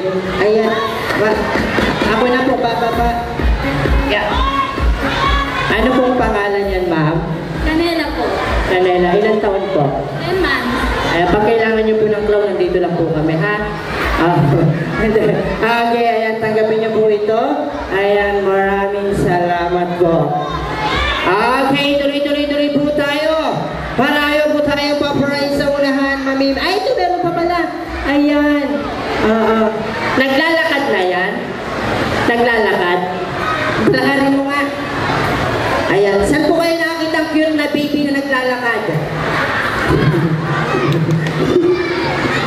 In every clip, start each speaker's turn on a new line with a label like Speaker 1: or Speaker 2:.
Speaker 1: David. Ayan. Ako na po, Papa. Yeah. Ano pong pangalan yan, ma'am?
Speaker 2: Canela po.
Speaker 1: Canela. Ilang taon po?
Speaker 2: 10 months.
Speaker 1: Pag kailangan niyo po ng clown, nandito lang po kami, ha? Okay, ayan, tanggapin niyo po ito. Ayan, maraming salamat po. Okay, tuloy po tayo. Parayo po tayo pa-prize sa unahan, mami. Ay, ito meron pa pala. Ayan. Naglalakad na yan? Naglalakad? Lakarin mo nga. Ayan, saan po kayo nakakita ang cute na baby na naglalakad?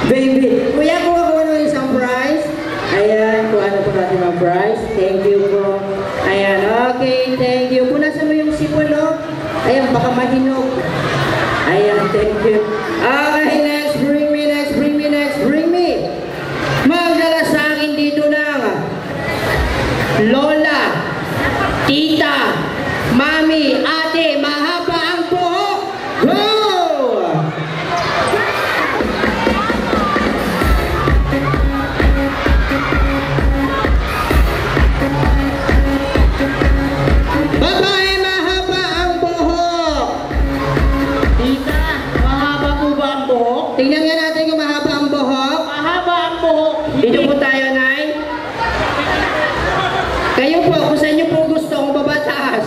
Speaker 1: Baby. Kuya, kuha ko ano isang prize. Ayan, kuha na po natin ang prize. Thank you po. Ayan, okay, thank you. Punasan mo yung sipon, no? Ayan, baka mahinog. Ayan, thank you. Okay, next, bring me. Magdala sa akin dito ng lola, tita, mami, ate, mahaba ang buhok. Go! Babae, mahaba ang buhok.
Speaker 2: Tita, mahaba po ba ang buhok?
Speaker 1: Tingnan nga natin kung mahaba ang buhok.
Speaker 2: Mahaba ang buhok.
Speaker 1: Dito po tayo, Nay. Kayo po, kung saan nyo po gusto, kung baba, taas.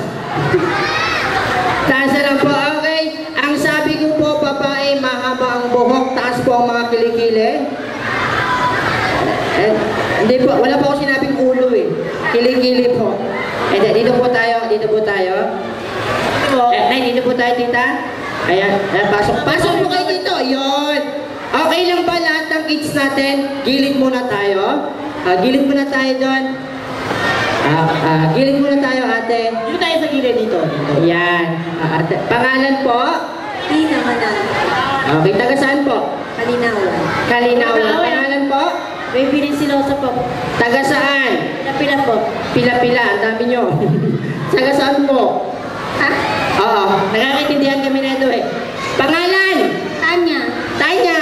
Speaker 1: Taas na lang po, okay? Ang sabi ko po, babae, mahaba ang buhok, taas po ang mga kilikili. Hindi po, wala po ako sinabing ulo eh. Kilikili po. Dito po tayo. Nay, dito po tayo, tita. Ayan, pasok po kayo dito. Yun. Okay lang ba lahat ng kids natin? Gilid muna tayo. Gilid muna tayo doon. Gilid muna tayo, ate.
Speaker 2: Dito tayo sa gilid dito.
Speaker 1: Ayan. Pangalan po?
Speaker 2: Tina Manal.
Speaker 1: Okay, taga saan po?
Speaker 2: Kalinawan.
Speaker 1: Kalinawan. Pangalan po?
Speaker 2: Baby rin silosa po.
Speaker 1: Taga saan?
Speaker 2: Pila po.
Speaker 1: Pila-pila, ang dami nyo. Taga saan po?
Speaker 2: Ha?
Speaker 1: Oo, nakakaintindihan kami na ito eh. Pangalan?
Speaker 2: Tanya.
Speaker 1: Tanya.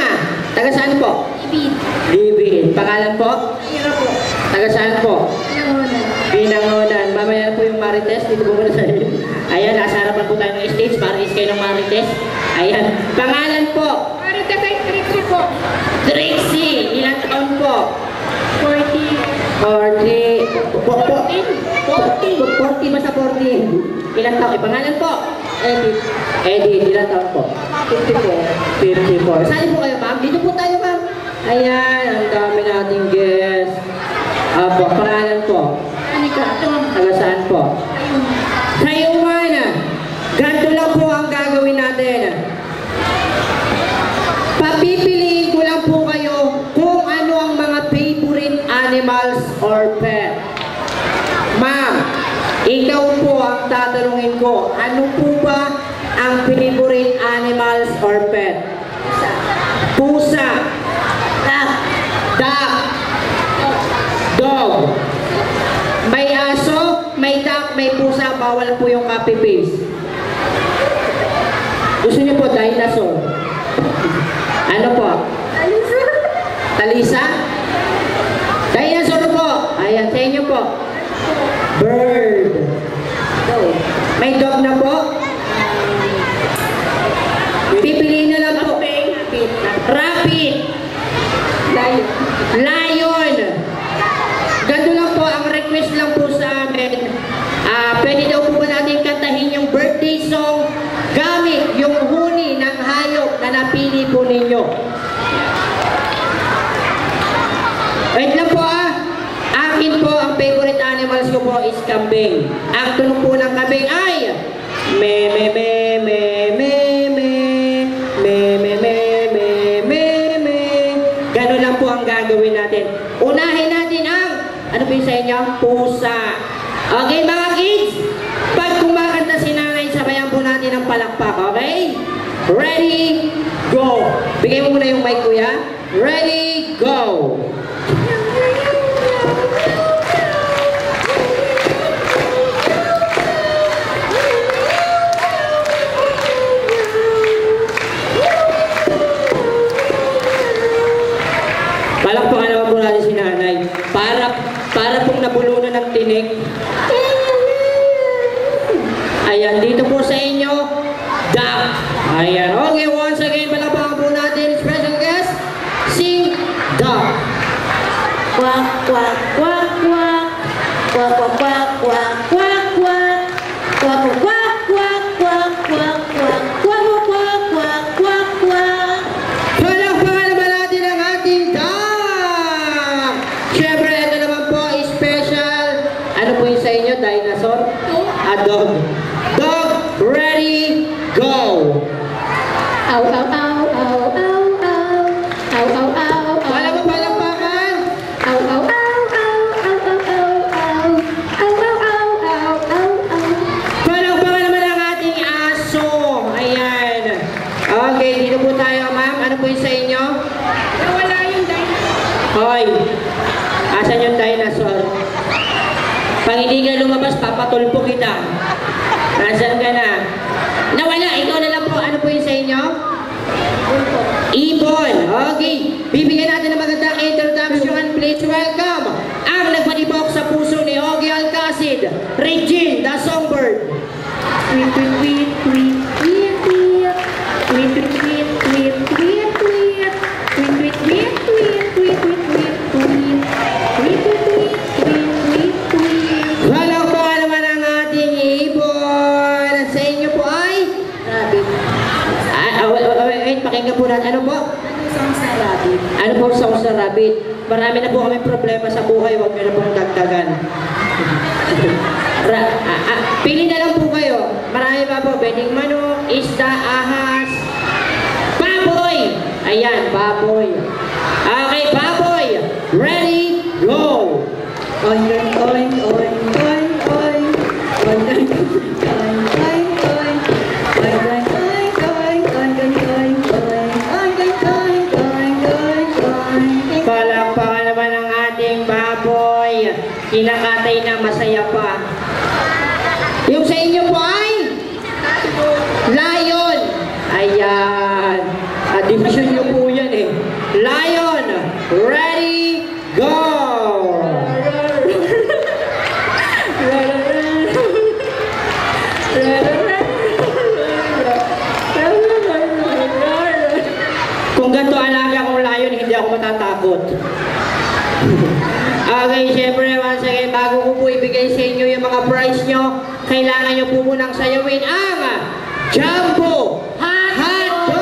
Speaker 1: Taga saan po?
Speaker 2: Ibid.
Speaker 1: Libin. Pangalan po?
Speaker 2: Ira po.
Speaker 1: Taga saan po?
Speaker 2: Pinangonan.
Speaker 1: Pinangonan. Mamaya po yung Marites. Dito po muna sa inyo. Ayan, nasa harapan po tayo ng stage. Marites kayo ng Marites. Ayan. Pangalan po?
Speaker 2: Marites ay Trixie po.
Speaker 1: Trixie. Ilang taon po?
Speaker 2: 40.
Speaker 1: 40. 40 masa 40. Ilang taon? Pangalan po?
Speaker 2: Edith.
Speaker 1: Edith. Ilang taon po?
Speaker 2: 54.
Speaker 1: 54. Saan po kayo, ma'am? Dito po tayo, ma'am. Ayan, ang dami nating guest. Pangalan po?
Speaker 2: Anika.
Speaker 1: Taga saan po? Taiwan. Ganito lang po ang gagawin natin. Papipiliin ko lang po kayo kung ano ang mga favorite animals or pet. Ma'am, ikaw po ang tatanungin ko. Ano po ba ang favorite animals or pet? Pusa. Duck. Dog. May aso, may duck, may pusa, bawal po yung copy paste. Gusto niyo po dinosaur? Ano po?
Speaker 2: Alisa.
Speaker 1: Talisa? Dinosaur po. Ayan, sa inyo po. Bird. May dog na po? Pipiliin na lang po. Rabbit. Lion. Ganito lang po, ang request lang po sa amin. Pwede daw po ba natin kantahin yung birthday song gamit yung huni ng hayop na napili po ninyo. Wait lang po Akin po, ang favorite animals ko po is kambing. Ang tunog po ng kambing ay me me me me me me me me me me me me. Ganun lang po ang gagawin natin. Unahin natin ang ano po yung sa inyo? Pusa. Okay mga kids? Pag kumakanta si nanay, sabayan po natin ang palakpak. Okay? Ready? Go! Bigay mo muna yung mic, kuya. Ready? Go! Palakpakan naman po natin si nanay. tinik. Ayan, dito po sa inyo, duck. Ayan, okay, once again, palapakan po natin, special guest, sing duck.
Speaker 2: Quack, quack, quack, quack. Quack, quack, quack, quack, quack, quack. Quack, quack, quack, quack, quack, quack. Quack, quack, quack, quack, quack.
Speaker 1: Palakpakan naman natin ang ating duck. Siyempre, ito naman po, special. Ano po yung sa inyo? Dinosaur? Dog. Dog, ready, go!
Speaker 2: Ow, ow, ow, ow, ow, ow. Ow, ow, ow, ow.
Speaker 1: Wala mo palakpakan?
Speaker 2: Ow, ow, ow, ow, ow, ow, ow, ow. Ow, ow, ow, ow, ow, ow.
Speaker 1: Palakpakan naman ang ating aso. Ayan. Okay, dito po tayo, ma'am. Ano po yung sa inyo?
Speaker 2: Nawala yung dinosaur.
Speaker 1: Hoy, asan yung dinosaur? Pag hindi ka lumabas, papatulpo kita. Nasaan ka na? Nawala, ikaw na lang po. Ano po yung sa inyo? Ibon. Okay. Bibigyan natin ng magandang introduction. Please welcome ang nagpanibok sa puso ni Ogie Alcacid, Regine, the songbird.
Speaker 2: Tweet, tweet, tweet, tweet, tweet, tweet. Tweet, tweet, tweet, tweet, tweet, tweet. Tweet, tweet, tweet, tweet, tweet, tweet, tweet, tweet. Tweet, tweet, tweet, tweet, tweet, tweet.
Speaker 1: Walang po naman ang ating ibon. Sa inyo po ay?
Speaker 2: Rabbit.
Speaker 1: Wait, pakinggan po natin. Ano po?
Speaker 2: Ano song sa rabbit?
Speaker 1: Ano po sa rabbit? Marami na po kami problema sa buhay. Huwag nyo na pong dagdagan. Pili na lang po kayo. Marami pa po. Bening manok, isda, ahas, baboy. Ayan, baboy. Okay, baboy. Ready, go.
Speaker 2: Oink, oink, oink, oink, oink, oink. Oink, oink, oink, oink, oink. Oink, oink, oink, oink, oink, oink, oink, oink. Oink, oink, oink, oink, oink, oink.
Speaker 1: Palakpakan naman ang ating baboy. Kinakatay na masaya pa. Yung sa inyo po ay? Lion. Ayan. Division nyo po yan eh. Lion. Ready, go. Kung ganito alaga kong lion, hindi ako matatakot. Okay, syempre, once again, bago ko po ibigay sa inyo yung mga prize nyo, kailangan nyo po munang sayawin ang Jumbo Hotdog!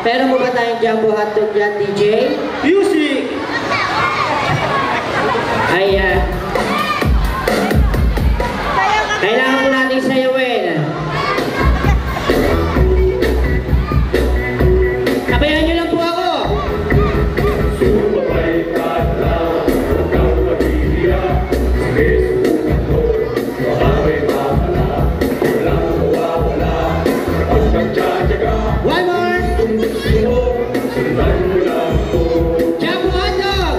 Speaker 1: Pero mo ba tayong Jumbo Hotdog dyan, DJ? Music! Ayan. Kailangan po natin sayawin. Sabayan nyo lang po ako. One more. Jumbo Hotdog.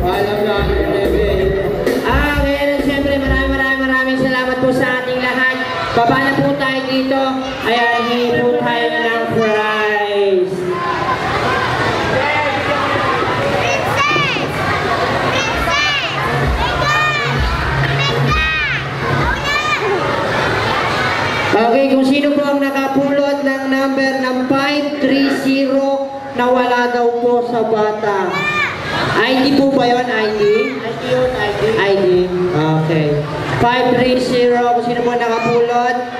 Speaker 1: Alam namin, Lebe. Ngayon, siyempre, maraming salamat po sa ating lahat. Baba na po tayo dito. Ayan, hingi po tayo ng prize. Okay, kung sino po ang nakapulot ng number ng 530 na wala daw po sa bata. ID po ba yun? ID?
Speaker 2: ID yun, ID.
Speaker 1: ID. Okay. 530, kung sino po nakapulot.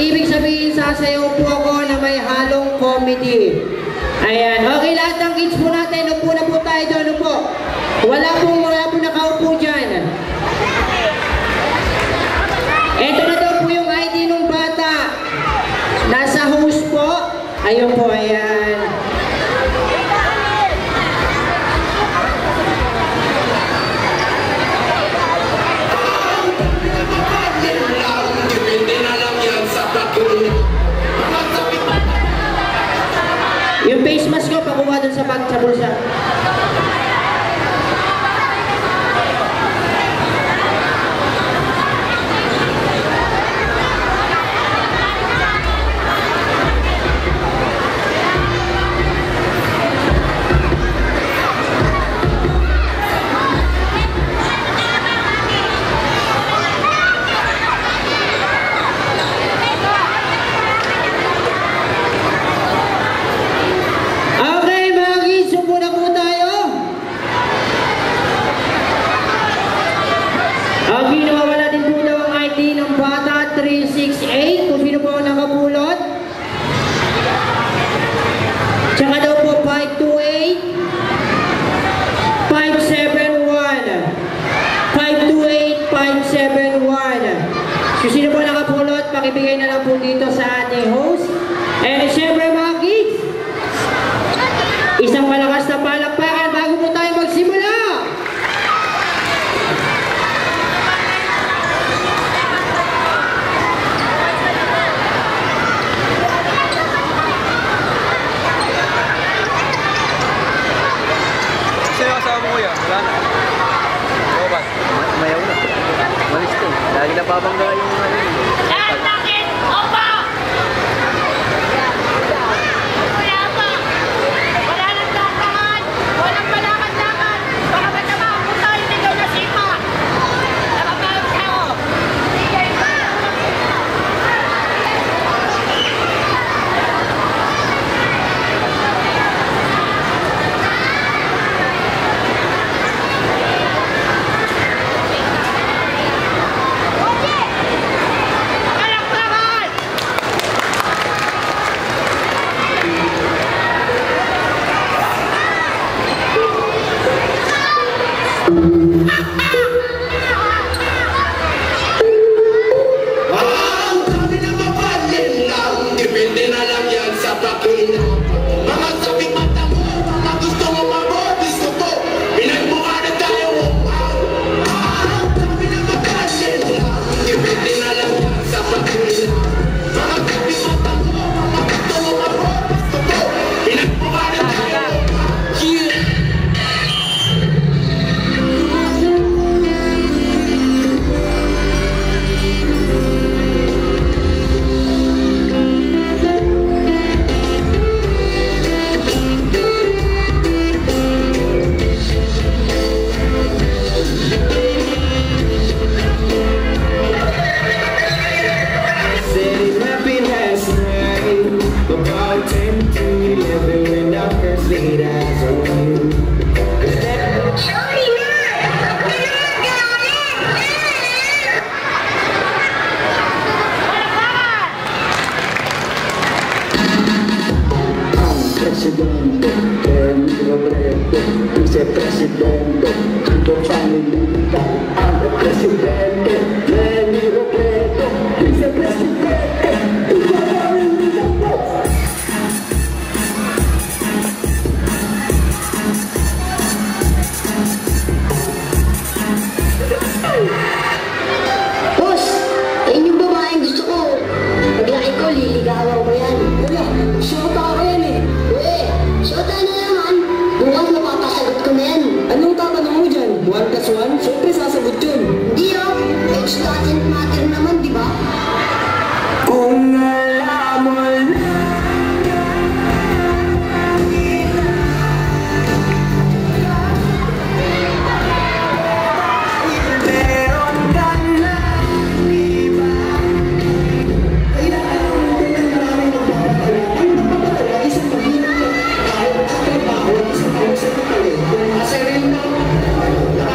Speaker 1: Ibig sabihin, sasayaw po ako na may halong comedy. Ayan. Okay, lahat ng kids po natin, upo na po tayo doon, upo. Wala po nakaupo dyan. sa bulsa. Nawawala din po daw ang ID ng bata 368 kung sino po ang nakapulot. Tsaka daw po 528 571 528 571. Kung sino po nakapulot, pakibigay na lang po dito sa ating host. And syempre mga kids, isang malakas na palakpakan bago po tayo magsimula.
Speaker 3: Wala na. Oo ba? Mayaw na. Malis ko. Lagi napabangga yung ano yun.
Speaker 4: Lahat natin! Opa! Wala pa! Wala nang tatangan! Walang palakad-lakad! Baka matama ako tayo ni Gana Sipa! Nakabalap ako! Sige pa!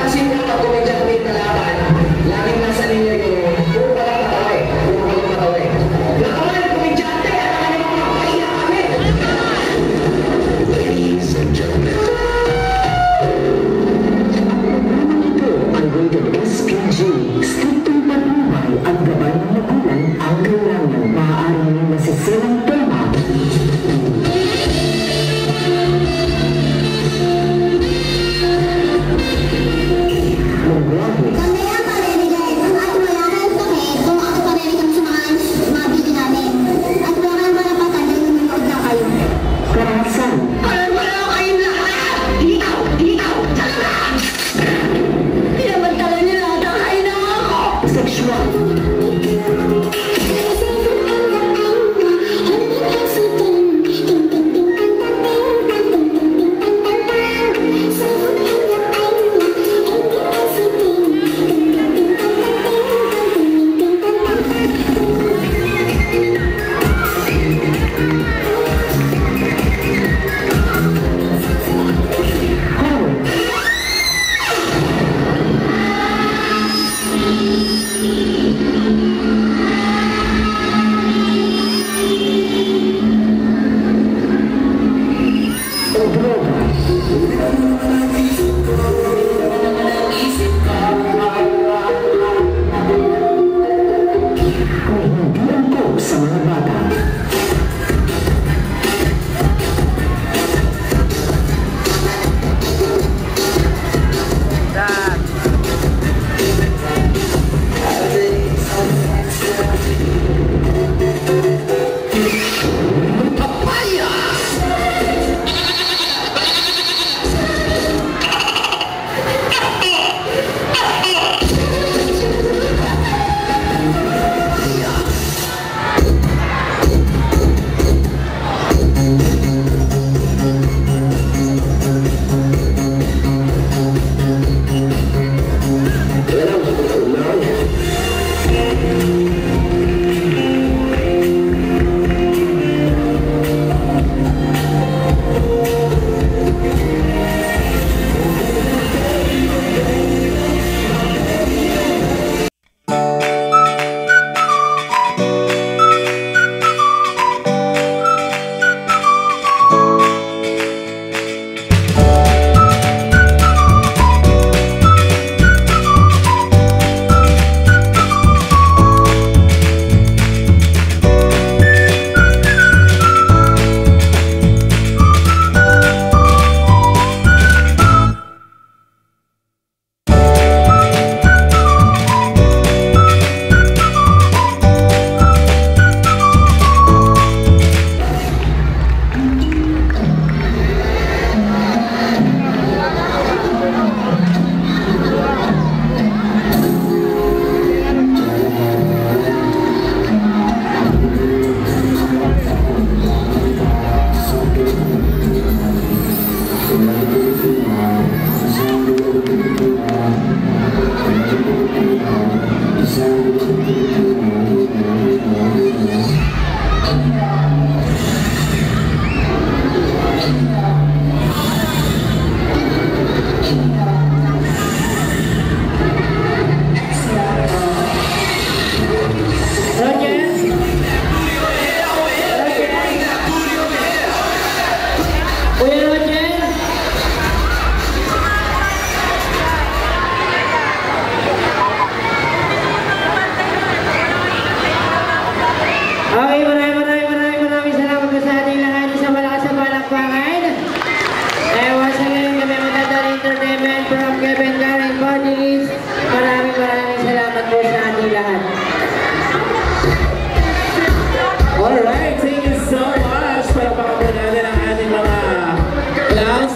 Speaker 1: Kasi mga komedya kami kalaban, laging nasa linya yung puro pala ka tao eh.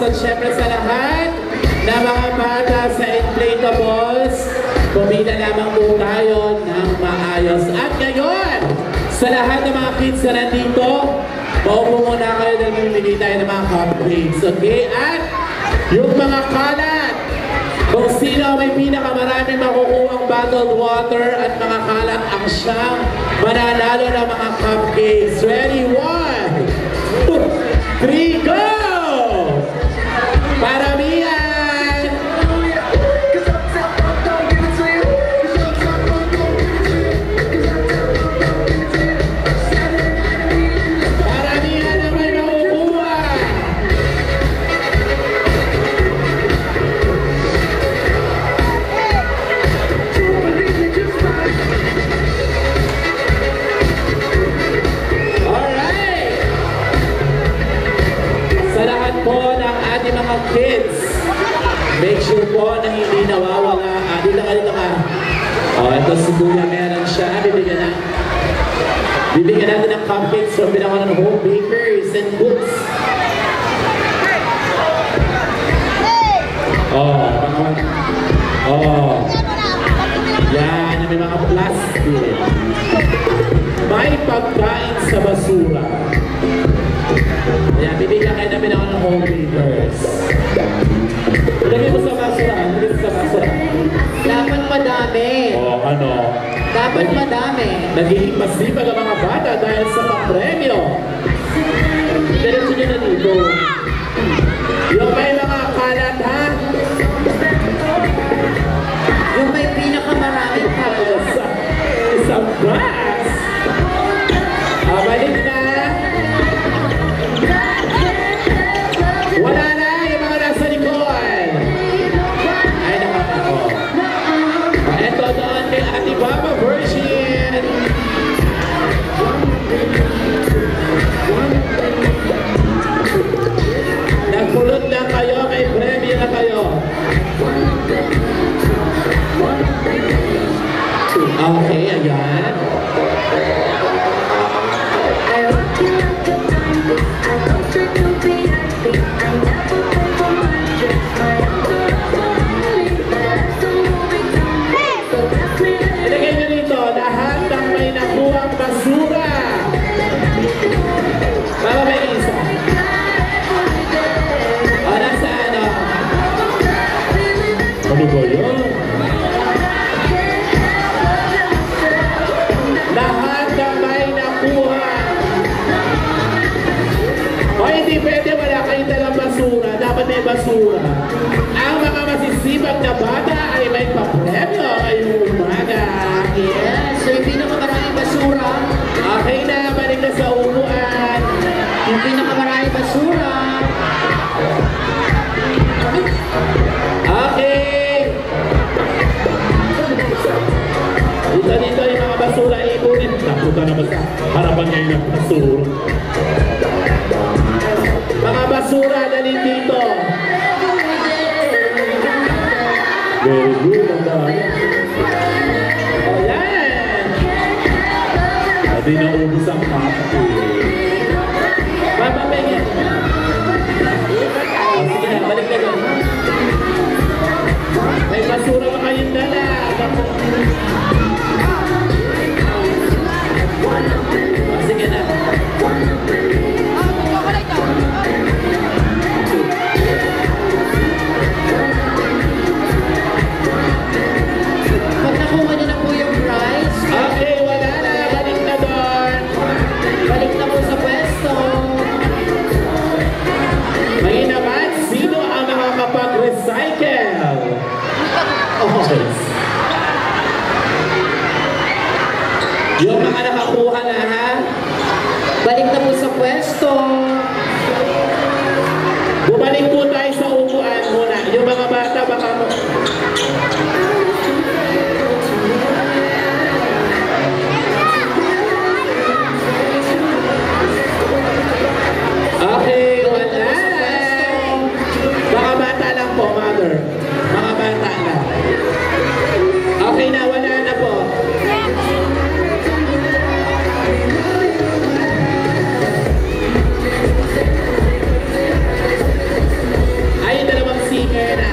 Speaker 5: At syempre sa lahat na mga bata sa inflatables, pumila lamang po tayo ng maayos. At ngayon, sa lahat ng mga kids na nandito, maupo muna kayo dahil mamimili tayo ng mga cupcakes. Okay? At yung mga kalat, kung sino may pinakamaraming makukuhang bottled water at mga kalat ang siyang mananalo ng mga cupcakes. Ready? 1, 2, 3, go! Paramihan! Paramihan na may makukuha! Alright! Sa lahat po ng ating mga kids, make sure po na hindi nawawala. Dito ka. Ito si Kuya, meron siya. Bibigyan natin ng cupcakes from Binawan ng Home Bakers and Books. Yan, may mga plastic. May pagkain sa basura. Ayan, bibigyan kayo namin ako ng Home Bakers. Lagay mo sa basura.
Speaker 1: Dapat madami.
Speaker 5: Ano?
Speaker 1: Dapat madami.
Speaker 5: Nagiging masipag ang mga bata dahil sa papremyo. Diretso nyo na dito. Yung may mga kalat, ha?
Speaker 1: Yung may pinakamaraming tapos.
Speaker 5: Isang box. Balik na. Wala na yung mga may basura. Ang mga masisipag na bata ay may papremyo ngayong umaga.
Speaker 1: Yes, so yung pinakamaraming basura.
Speaker 5: Okay na, balik na sa upuan.
Speaker 1: Yung pinakamaraming basura.
Speaker 5: Okay. Dito yung mga basura ipunin. Napunta naman sa harapan ngayon ng basura. Mga basura, dali dito. Very good, ang dami. O yan. Hindi na ubus ang papa. Papa, pengin. O sige na, balik na doon. May basura pa kayong dala. O sige na.
Speaker 1: Pag nakuha niyo na po yung prize,
Speaker 5: Okay, wala na. Balik na doon.
Speaker 1: balik na po sa pwesto.
Speaker 5: Ngayon naman, sino ang makakapag-recycle? Okay. Yung mga nakakuha na ha?
Speaker 1: Balik na po sa pwesto.
Speaker 5: Bumalik po tayo sa upuan muna. Yung mga bata baka mo. Okay, wala. Mga bata lang po, mother. Mga bata lang. Okay na, wala na po. Ay, yung dalawang singer na.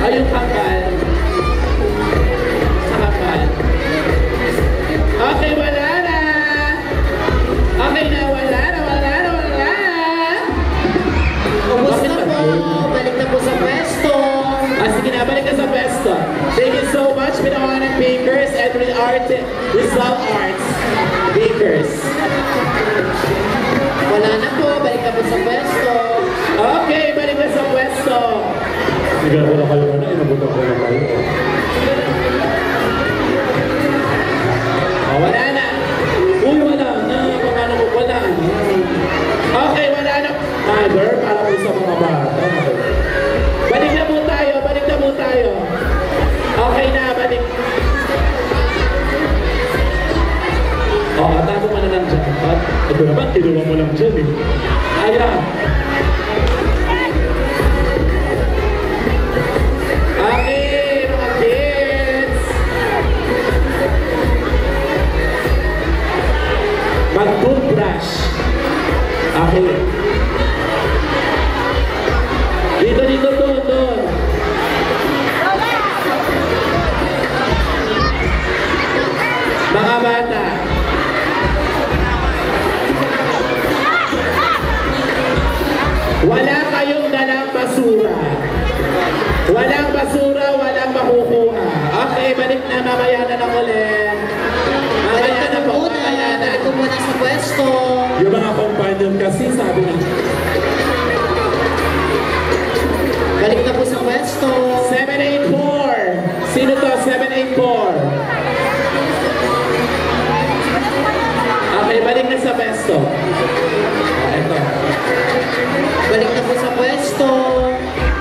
Speaker 5: Ay, yung kapal. Sa kapal. Okay, wala na. Okay na, wala na, wala na, wala na.
Speaker 1: Ubus na po. Balik na po sa pwesto.
Speaker 5: Sige na, balik na sa pwesto. Thank you so much, Pinawanan Bakers and Rizal Arts Bakers.
Speaker 1: Wala na po. Balik na po sa pwesto.
Speaker 5: Okay, balik na sa pwesto. Siguro na kayo na, inabutan ko na kayo. Oh, wala na. Uy, wala na. Paano ko wala na? Okay, wala na. Mother, para po sa mga bata. Balik na po tayo, balik na po tayo. Okay na, balik. Oh, atago mo na lang dyan. Ito naman, kinuha mo lang dyan eh. Ayan. Okay, mga kids. Mag-toothbrush. Okay. Dito, doon. Mga bata. Wala kayong dalang basura. Walang basura, walang makukuha. Okay, balik na, mamaya na lang ulit.
Speaker 1: Balik
Speaker 5: Mamaya
Speaker 1: na
Speaker 5: na po,
Speaker 1: muna.
Speaker 5: mamaya na.
Speaker 1: Balik ko muna sa pwesto.
Speaker 5: Yung mga companion kasi sabi na,
Speaker 1: Balik na po sa pwesto.
Speaker 5: 784. Sino to? 784. Okay, balik na sa pwesto. Ito.
Speaker 1: Balik na po sa pwesto.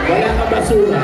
Speaker 5: Wala kang basura.